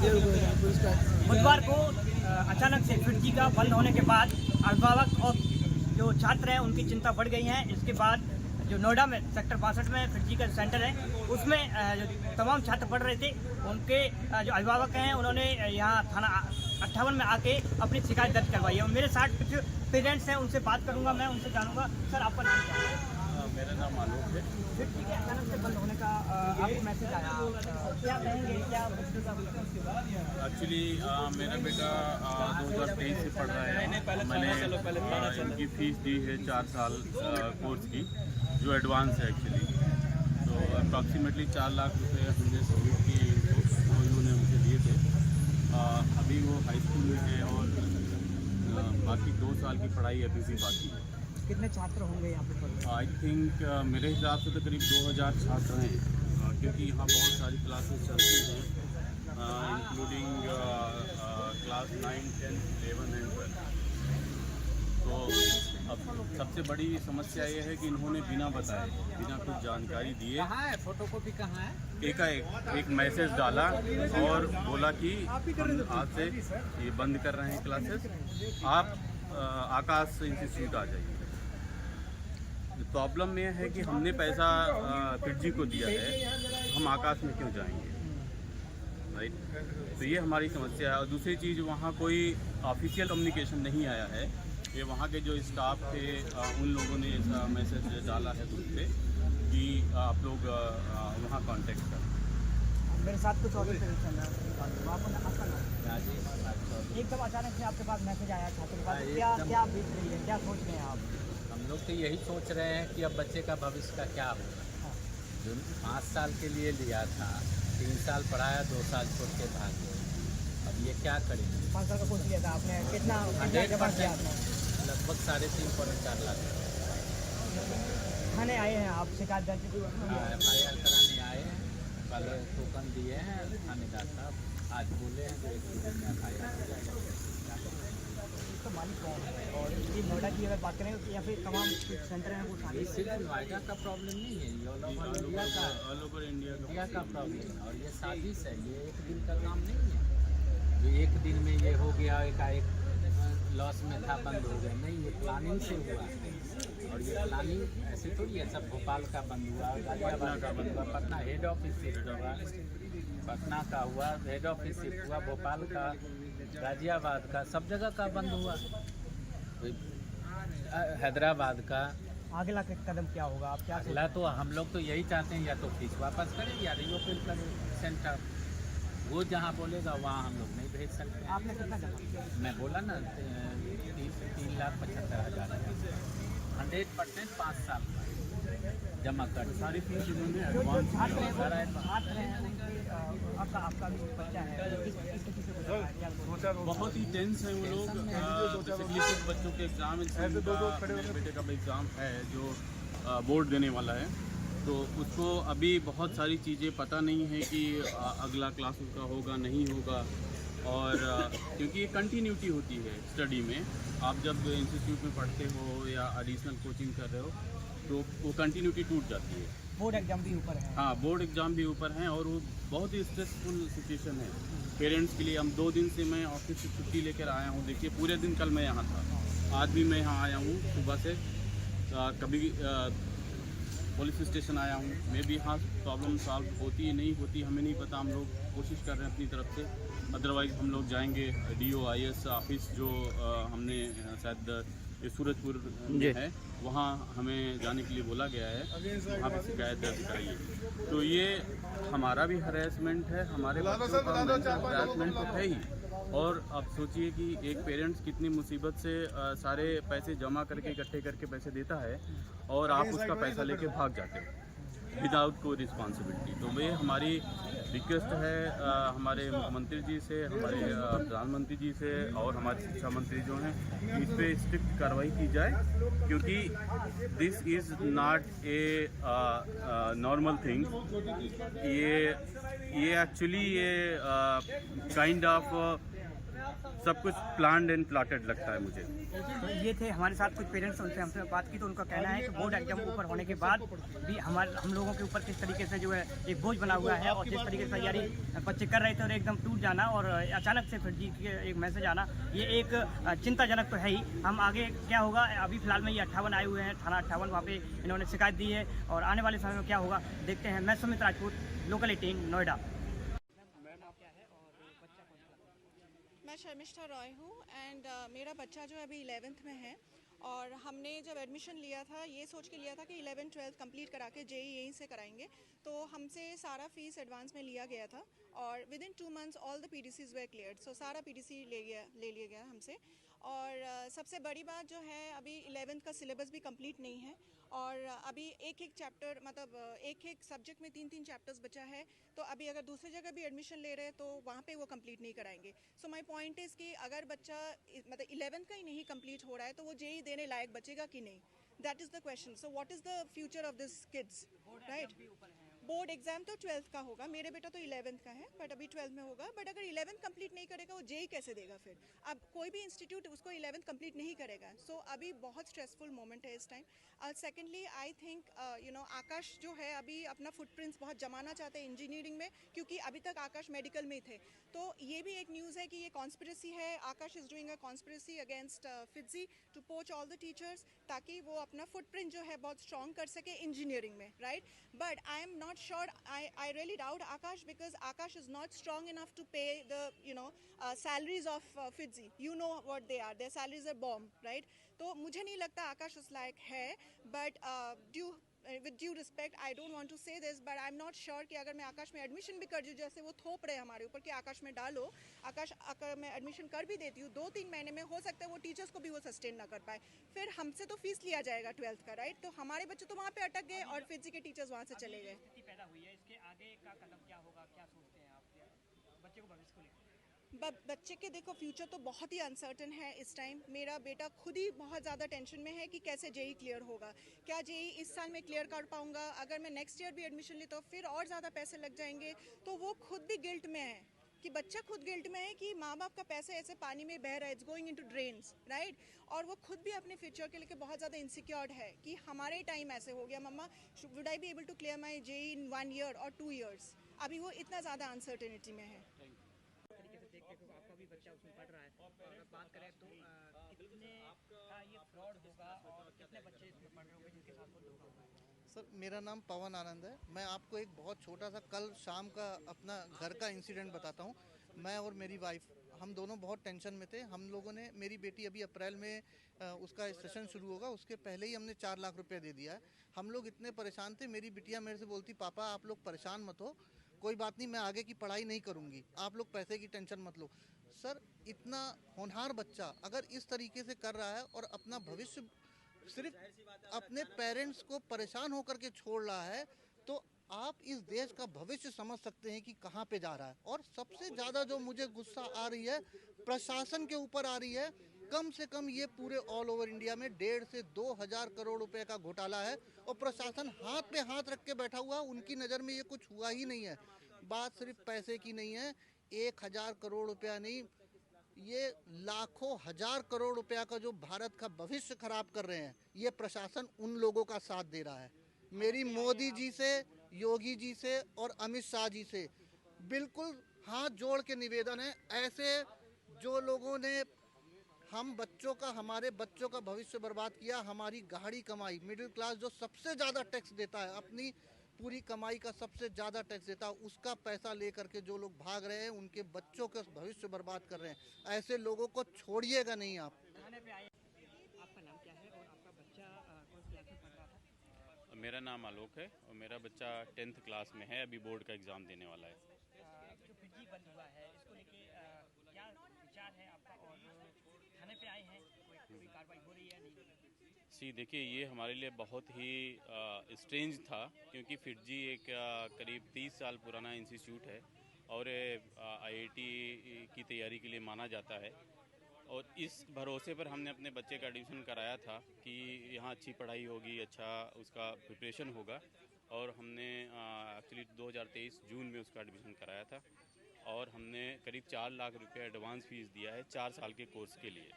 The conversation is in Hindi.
बुधवार को अचानक से फिटजी का बंद होने के बाद अभिभावक और जो छात्र हैं उनकी चिंता बढ़ गई है। इसके बाद जो नोएडा में सेक्टर 62 में फिटजी का सेंटर है उसमें जो तमाम छात्र पढ़ रहे थे उनके जो अभिभावक हैं उन्होंने यहाँ थाना 58 में आके अपनी शिकायत दर्ज करवाई है। और मेरे साथ कुछ पेरेंट्स हैं, उनसे बात करूँगा, मैं उनसे जानूँगा। सर, आपका नाम क्या है? मेरा नाम आलोक है। फिटजी के अचानक से बंद होने का आपको मैसेज आया, क्या कहेंगे? क्या एक्चुअली मेरा बेटा 2023 से पढ़ रहा है। मैंने इनकी फीस दी है 4 साल कोर्स की, जो एडवांस है एक्चुअली। तो अप्रॉक्सीमेटली 4 लाख रुपए हमने सबमिट किए इनको, जो इन्होंने मुझे दिए थे। अभी वो हाई स्कूल में है और बाकी 2 साल की पढ़ाई अभी भी बाकी है। कितने छात्र होंगे यहाँ पे? आई थिंक मेरे हिसाब से तो करीब 2000 छात्र हैं, क्योंकि यहाँ बहुत सारी क्लासेस चलती हैं, इंक्लूडिंग क्लास 9, 10, 11 एंड 12। तो अब सबसे बड़ी समस्या ये है कि इन्होंने बिना बताए, बिना कुछ जानकारी दिए, फोटोकॉपी कहाँ है, एक मैसेज डाला और बोला कि हम आज से ये बंद कर रहे हैं क्लासेस, आप आकाश इंस्टीट्यूट आ जाइए। प्रॉब्लम ये है कि हमने पैसा फिटजी को दिया है, हम आकाश में क्यों जाएंगे, राइट? तो ये हमारी समस्या है। और दूसरी चीज़, वहाँ कोई ऑफिशियल कम्युनिकेशन नहीं आया है। ये वहाँ के जो स्टाफ थे उन लोगों ने ऐसा मैसेज डाला है ग्रुप पे कि आप लोग वहाँ कांटेक्ट करें। मेरे साथ कुछ और एकदम अचानक से आपके पास मैसेज आया छात्र के पास, क्या बीत रही है, क्या सोच रहे हैं आप? हम लोग तो यही सोच रहे हैं कि अब बच्चे का भविष्य का क्या होगा। जो 5 साल के लिए लिया था, 3 साल पढ़ाया, 2 साल छोड़ के भाग गए। अब ये क्या करेंगे? 5 साल का कोर्स लिया था आपने, कितना 100% लगभग 3.5-4 लाख। थाने आए हैं आप शिकायत दर्ज? FIR कराने आए हैं, कल टोकन दिए हैं थानेदार साहब, आज बोले हैं जो 1 दिन में FIR हो जाएगा। तो मालिक कौन है? और ये नोएडा की अगर बात करें या फिर तमाम सेंटर हैं वो ये सिर्फ नोएडा का प्रॉब्लम नहीं है, ये ऑल ओवर इंडिया का प्रॉब्लम है। और ये साजिश है, ये 1 दिन का काम नहीं है जो 1 दिन में ये हो गया, एकाएक लॉस में था बंद हो गया। नहीं, ये प्लानिंग से हुआ है। और ये प्लानिंग ऐसे थोड़ी है सब भोपाल का बंद हुआ, गाजियाबाद का बंद हुआ, पटना हेड ऑफिस शिफ्ट हुआ, पटना का हुआ हेड ऑफिस शिफ्ट हुआ, भोपाल का, गाजियाबाद का, सब जगह का बंद हुआ, हैदराबाद का। अगला कदम क्या होगा? आप क्या अगला तो हम लोग तो यही चाहते हैं, या तो फीस वापस करें या रीओपन करें सेंटर। वो जहाँ बोलेगा वहाँ हम लोग नहीं भेज सकते। आपने कितना जमा किया? मैं बोला ना 3,75,000 100% 5 साल का जमा कर सारी फीस इन्होंने जो एडवांस छात्र हैं उनके आपका भी बच्चा है, बहुत ही टेंस है वो लोग। बेसिकली कुछ बच्चों के एग्ज़ाम, मेरे बेटे का भी एग्ज़ाम है जो बोर्ड देने वाला है, तो उसको अभी बहुत सारी चीज़ें पता नहीं है कि अगला क्लास उसका होगा नहीं होगा। और क्योंकि ये कंटिन्यूटी होती है स्टडी में, आप जब इंस्टीट्यूट में पढ़ते हो या एडिशनल कोचिंग कर रहे हो तो वो कंटिन्यूटी टूट जाती है। बोर्ड एग्जाम भी ऊपर है। हाँ, बोर्ड एग्ज़ाम भी ऊपर हैं और वो बहुत ही स्ट्रेसफुल सिचुएशन है पेरेंट्स के लिए। हम 2 दिन से मैं ऑफिस से छुट्टी लेकर आया हूँ। देखिए, पूरे दिन कल मैं यहाँ था, आज भी मैं यहाँ आया हूँ सुबह से। कभी पुलिस स्टेशन आया हूँ, मैं भी यहाँ प्रॉब्लम सॉल्व होती है नहीं होती हमें नहीं पता। हम लोग कोशिश कर रहे हैं अपनी तरफ से, अदरवाइज़ हम लोग जाएंगे DOIS ऑफिस जो हमने शायद सूरजपुर में है, वहाँ हमें जाने के लिए बोला गया है, वहाँ भी शिकायत दर्ज कराइए। तो ये हमारा भी हरेसमेंट है, हमारे बच्चों का हरेसमेंट तो है ही। और अब सोचिए कि एक पेरेंट्स कितनी मुसीबत से सारे पैसे जमा करके इकट्ठे करके पैसे देता है और आप उसका पैसा लेके भाग जाते हो विदाउट कोई रिस्पॉन्सिबिलिटी। तो ये हमारी रिक्वेस्ट है हमारे मुख्यमंत्री जी से, हमारे प्रधानमंत्री जी से और हमारे शिक्षा मंत्री जो हैं, इस पर स्ट्रिक्ट कार्रवाई की जाए, क्योंकि this is not a normal thing. ये एक्चुअली ये काइंड ऑफ सब कुछ प्लान्ड एंड प्लाटेड लगता है मुझे। तो ये थे हमारे साथ कुछ पेरेंट्स, उनसे हमसे बात की तो उनका कहना है कि बोर्ड एग्जाम ऊपर होने के बाद भी हम लोगों के ऊपर किस तरीके से जो है एक बोझ बना हुआ है, और जिस तरीके से तैयारी बच्चे कर रहे थे और एकदम टूट जाना और अचानक से फिर जी के एक मैसेज आना, ये एक चिंताजनक तो है ही। हम आगे क्या होगा, अभी फिलहाल में ये 58 आए हुए हैं, थाना 58 वहाँ पे इन्होंने शिकायत दी है, और आने वाले समय में क्या होगा देखते हैं। मैं सुमित राजपूत, लोकल 18 नोएडा। मैं शर्मिष्ठा रॉय हूँ एंड मेरा बच्चा जो अभी 11th में है, और हमने जब एडमिशन लिया था ये सोच के लिया था कि 11 12 कंप्लीट करा के जेई यहीं से कराएंगे, तो हमसे सारा फीस एडवांस में लिया गया था और with in 2 months all the PDCs were cleared. So सारा पीडीसी ले लिया गया हमसे। और सबसे बड़ी बात जो है अभी 11th का सिलेबस भी कंप्लीट नहीं है, और अभी एक एक चैप्टर मतलब एक एक सब्जेक्ट में 3-3 चैप्टर्स बचा है, तो अभी अगर दूसरी जगह भी एडमिशन ले रहे हैं तो वहाँ पे वो कंप्लीट नहीं कराएंगे। सो माय पॉइंट इज़ कि अगर बच्चा मतलब 11th का ही नहीं कंप्लीट हो रहा है तो वो जेई देने लायक बचेगा कि नहीं, that is the question. So what is the future of this kids, right. Board exam तो 12th का होगा, मेरे बेटा तो 11th का है बट अभी 12th में होगा। बट अगर 11th कंप्लीट नहीं करेगा वो जेई कैसे देगा फिर? अब कोई भी इंस्टीट्यूट उसको 11th कंप्लीट नहीं करेगा। सो अभी बहुत स्ट्रेसफुल मोमेंट है इस टाइम। सेकेंडली आई थिंक आकाश जो है अभी अपना फुटप्रिंट्स बहुत जमाना चाहते हैं इंजीनियरिंग में, क्योंकि अभी तक आकाश मेडिकल में थे। तो ये भी एक न्यूज़ है कि ये कॉन्स्पिरेसी है, Akash is doing a conspiracy against Fiji to poach all the teachers, ताकि वो अपना फुटप्रिंट जो है बहुत स्ट्रॉन्ग कर सके इंजीनियरिंग में, right. But I am not sure. I really doubt Akash, because Akash is not strong enough to pay the salaries of FITZI. You know what they are. Their salaries are bomb, right? तो मुझे नहीं लगता आकाश उस लायक है। But with due respect, I don't want to say this, but I'm not sure कि अगर मैं आकाश में एडमिशन भी कर दूँ, जैसे वो थोप रहे हमारे ऊपर कि आकाश में डालो, आकाश अगर मैं एडमिशन कर भी देती हूँ 2-3 महीने में, हो सकता है वो टीचर्स को भी वो सस्टेन ना कर पाए, फिर हमसे तो फीस लिया जाएगा 12th का, राइट। तो हमारे बच्चे तो वहाँ पे अटक गए और फिजी के टीचर्स वहाँ से चले गए। स्थिति पैदा हुई है, इसके आगे का कदम क्या होगा, क्या सोचते हैं आप बच्चे को भविष्य को लेकर? बच्चे के देखो फ्यूचर तो बहुत ही अनसर्टन है इस टाइम। मेरा बेटा खुद ही बहुत ज़्यादा टेंशन में है कि कैसे जेई क्लियर होगा, क्या जेई इस साल में क्लियर कर पाऊंगा, अगर मैं नेक्स्ट ईयर भी एडमिशन ली तो फिर और ज़्यादा पैसे लग जाएंगे। तो वो खुद भी गिल्ट में है, कि बच्चा खुद गिल्ट में है कि माँ बाप का पैसे ऐसे पानी में बह रहा है, it's going into drains, right. और वो खुद भी अपने फ्यूचर के लिए बहुत ज़्यादा इनसिक्योर्ड है कि हमारे टाइम ऐसे हो गया, mumma would I be able to clear my JEE in 1 year और 2 years। अभी वो इतना ज़्यादा अनसर्टेनिटी में है। आपका भी बच्चा उसमें पढ़ रहा है, अगर बात करें तो कितने का ये फ्रॉड होगा और कितने बच्चे इसमें पढ़ रहे होंगे जिनके साथ वो धोखा होगा? सर मेरा नाम पवन आनंद है। मैं आपको एक बहुत छोटा सा कल शाम का अपना घर का इंसिडेंट बताता हूँ। मैं और मेरी वाइफ हम दोनों बहुत टेंशन में थे। हम लोगों ने, मेरी बेटी अभी अप्रैल में उसका सेशन शुरू होगा, उसके पहले ही हमने 4 लाख रुपए दे दिया है। हम लोग इतने परेशान थे, मेरी बिटिया मेरे से बोलती पापा आप लोग परेशान मत हो, कोई बात नहीं, मैं आगे की पढ़ाई नहीं करूँगी, आप लोग पैसे की टेंशन मत लो। सर इतना होनहार बच्चा अगर इस तरीके से कर रहा है और अपना भविष्य सिर्फ अपने पेरेंट्स को परेशान होकर के छोड़ रहा है, तो आप इस देश का भविष्य समझ सकते हैं कि कहाँ पे जा रहा है। और सबसे ज़्यादा जो मुझे गुस्सा आ रही है प्रशासन के ऊपर आ रही है। कम से कम ये पूरे ऑल ओवर इंडिया में 1.5 से 2 हजार करोड़ रुपए का घोटाला है और प्रशासन हाथ पे हाथ रख के बैठा हुआ, उनकी नज़र में ये कुछ हुआ ही नहीं है। बात सिर्फ पैसे की नहीं है, 1,000 करोड़ रुपया नहीं, ये लाखों हजार करोड़ रुपया का जो भारत का भविष्य खराब कर रहे हैं, ये प्रशासन उन लोगों का साथ दे रहा है। मेरी मोदी जी से, योगी जी से और अमित शाह जी से बिल्कुल हाथ जोड़ के निवेदन है, ऐसे जो लोगों ने हमारे बच्चों का भविष्य बर्बाद किया, हमारी गाढ़ी कमाई, मिडिल क्लास जो सबसे ज़्यादा टैक्स देता है, अपनी पूरी कमाई का सबसे ज़्यादा टैक्स देता है, उसका पैसा लेकर के जो लोग भाग रहे हैं, उनके बच्चों का भविष्य बर्बाद कर रहे हैं। ऐसे लोगों को छोड़िएगा नहीं आप। थाने पे आए, आपका नाम क्या है और आपका बच्चा कौन सी क्लास में पढ़ रहा था? मेरा नाम आलोक है और मेरा बच्चा 10th क्लास में है, अभी बोर्ड का एग्ज़ाम देने वाला है। जो फिजी बंद हुआ है इसको लेके क्या विचार है आपका, और थाने पे आए हैं, कोई कार्रवाई हो रही है नहीं? देखिए ये हमारे लिए बहुत ही स्ट्रेंज था, क्योंकि फिजी एक करीब 30 साल पुराना इंस्टीट्यूट है और IIT की तैयारी के लिए माना जाता है, और इस भरोसे पर हमने अपने बच्चे का एडमिशन कराया था कि यहाँ अच्छी पढ़ाई होगी, अच्छा उसका प्रिपरेशन होगा, और हमने एक्चुअली 2023 जून में उसका एडमिशन कराया था। और हमने करीब 4 लाख रुपए एडवांस फीस दिया है 4 साल के कोर्स के लिए।